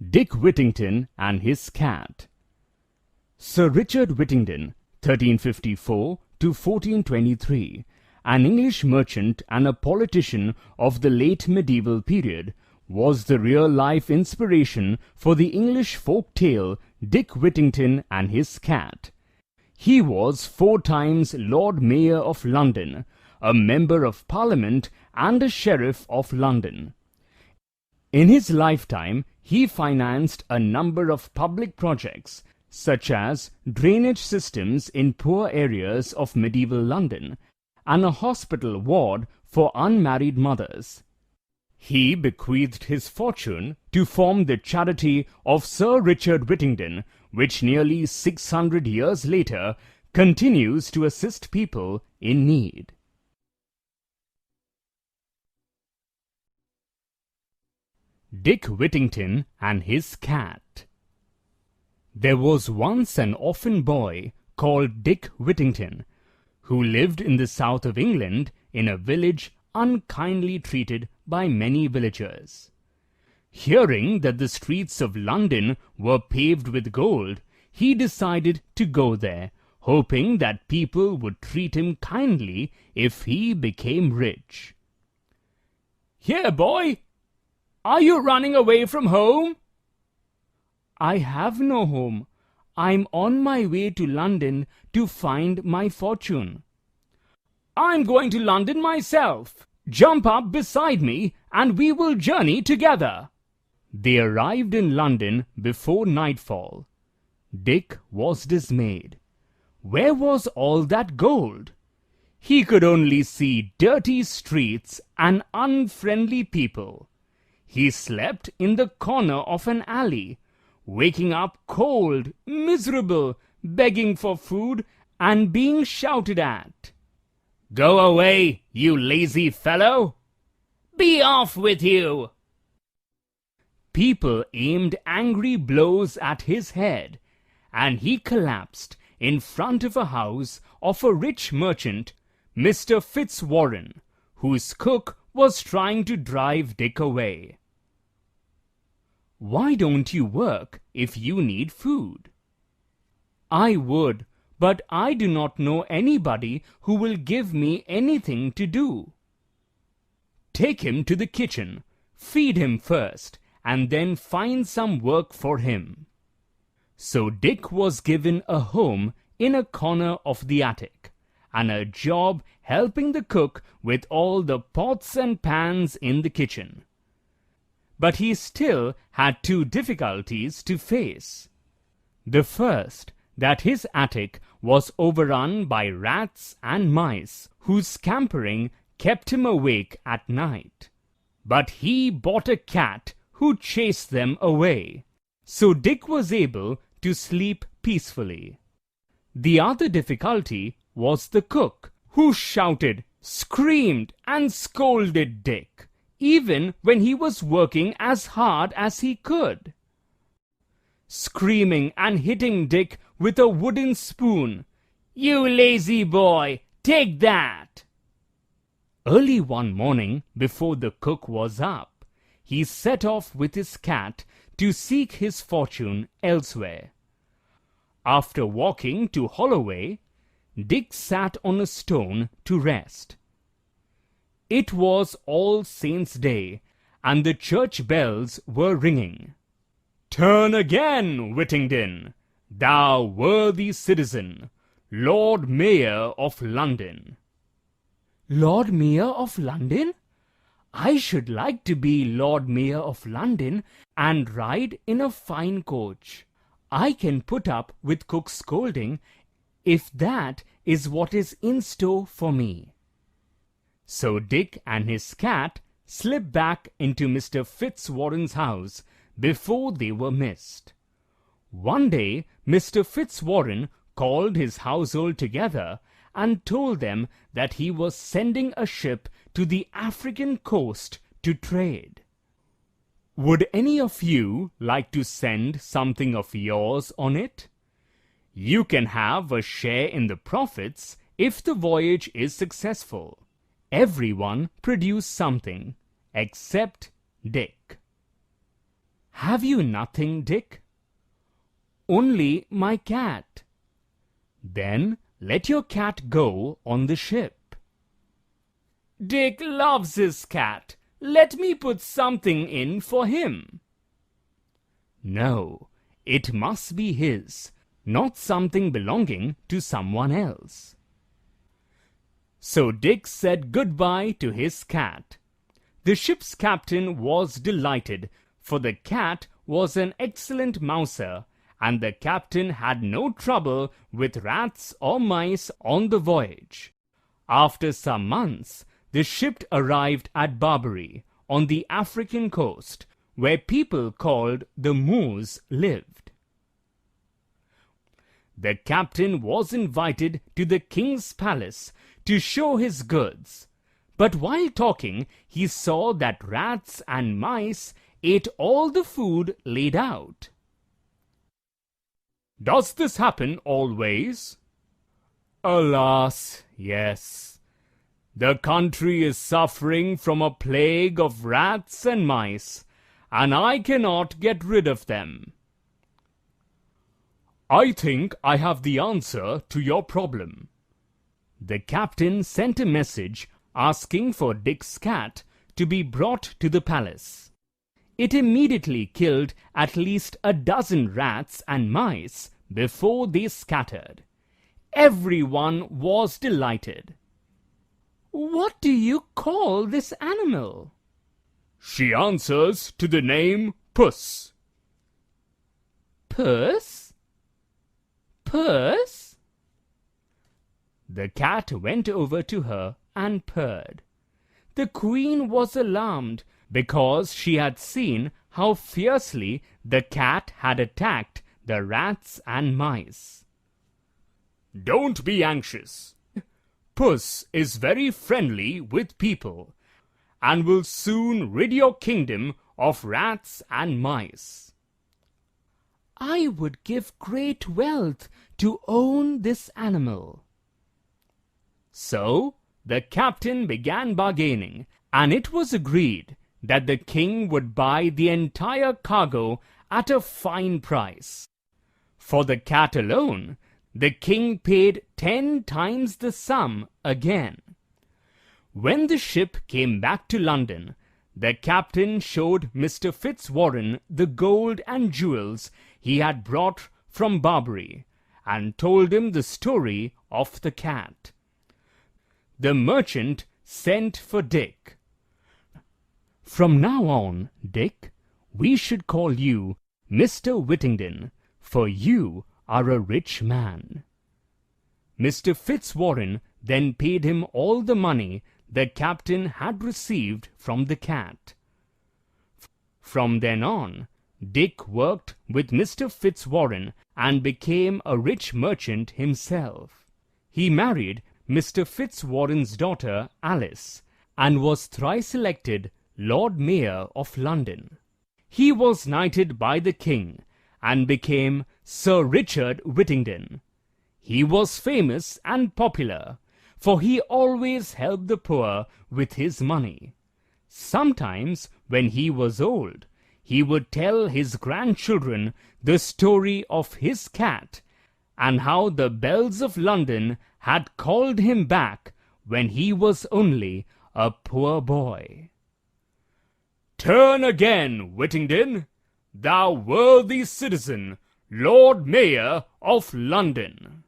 Dick Whittington and his Cat. Sir Richard Whittington, 1354 to 1423, an English merchant and a politician of the late medieval period, was the real-life inspiration for the English folk tale Dick Whittington and his Cat. He was 4 times Lord Mayor of London, a Member of Parliament and a Sheriff of London. In his lifetime, he financed a number of public projects, such as drainage systems in poor areas of medieval London and a hospital ward for unmarried mothers. He bequeathed his fortune to form the charity of Sir Richard Whittington, which nearly 600 years later continues to assist people in need. Dick Whittington and his Cat. There was once an orphan boy called Dick Whittington, who lived in the south of England in a village unkindly treated by many villagers. Hearing that the streets of London were paved with gold, he decided to go there, hoping that people would treat him kindly if he became rich. "Here, boy! Are you running away from home?" "I have no home. I'm on my way to London to find my fortune." "I'm going to London myself. Jump up beside me and we will journey together." They arrived in London before nightfall. Dick was dismayed. Where was all that gold? He could only see dirty streets and unfriendly people. He slept in the corner of an alley, waking up cold, miserable, begging for food, and being shouted at. "Go away, you lazy fellow! Be off with you!" People aimed angry blows at his head, and he collapsed in front of a house of a rich merchant, Mr. Fitzwarren, whose cook was trying to drive Dick away. "Why don't you work if you need food?" "I would, but I do not know anybody who will give me anything to do." "Take him to the kitchen, feed him first, and then find some work for him." So Dick was given a home in a corner of the attic, and a job helping the cook with all the pots and pans in the kitchen. But he still had 2 difficulties to face. The first, that his attic was overrun by rats and mice, whose scampering kept him awake at night. But he bought a cat who chased them away, so Dick was able to sleep peacefully. The other difficulty was the cook, who shouted, screamed, and scolded Dick, even when he was working as hard as he could. Screaming and hitting Dick with a wooden spoon. "You lazy boy, take that!" Early one morning, before the cook was up, he set off with his cat to seek his fortune elsewhere. After walking to Holloway, Dick sat on a stone to rest. It was All Saints' Day, and the church bells were ringing. "Turn again, Whittington, thou worthy citizen, Lord Mayor of London." "Lord Mayor of London? I should like to be Lord Mayor of London and ride in a fine coach. I can put up with cook's scolding if that is what is in store for me." So Dick and his cat slipped back into Mr. Fitzwarren's house before they were missed. One day, Mr. Fitzwarren called his household together and told them that he was sending a ship to the African coast to trade. "Would any of you like to send something of yours on it? You can have a share in the profits if the voyage is successful." Everyone produced something, except Dick. "Have you nothing, Dick?" "Only my cat." "Then let your cat go on the ship." "Dick loves his cat. Let me put something in for him." "No, it must be his, not something belonging to someone else." So Dick said goodbye to his cat. The ship's captain was delighted, for the cat was an excellent mouser, and the captain had no trouble with rats or mice on the voyage. After some months, the ship arrived at Barbary, on the African coast, where people called the Moors lived. The captain was invited to the king's palace to show his goods, but while talking he saw that rats and mice ate all the food laid out. "Does this happen always?" "Alas, yes. The country is suffering from a plague of rats and mice, and I cannot get rid of them." "I think I have the answer to your problem." The captain sent a message asking for Dick's cat to be brought to the palace. It immediately killed at least a dozen rats and mice before they scattered. Everyone was delighted. "What do you call this animal?" "She answers to the name Puss." "Puss? Puss?" The cat went over to her and purred. The queen was alarmed because she had seen how fiercely the cat had attacked the rats and mice. "Don't be anxious. Puss is very friendly with people and will soon rid your kingdom of rats and mice." "I would give great wealth to own this animal." So the captain began bargaining, and it was agreed that the king would buy the entire cargo at a fine price. For the cat alone, the king paid 10 times the sum again. When the ship came back to London, the captain showed Mr. Fitzwarren the gold and jewels he had brought from Barbary, and told him the story of the cat. The merchant sent for Dick. "From now on, Dick, we should call you Mr. Whittington, for you are a rich man." Mr. Fitzwarren then paid him all the money the captain had received from the cat. From then on, Dick worked with Mr. Fitzwarren and became a rich merchant himself. He married Mr. Fitzwarren's daughter Alice, and was thrice elected Lord Mayor of London. He was knighted by the king, and became Sir Richard Whittington. He was famous and popular, for he always helped the poor with his money. Sometimes, when he was old, he would tell his grandchildren the story of his cat, and how the bells of London had called him back when he was only a poor boy. "Turn again, Whittington, thou worthy citizen, Lord Mayor of London."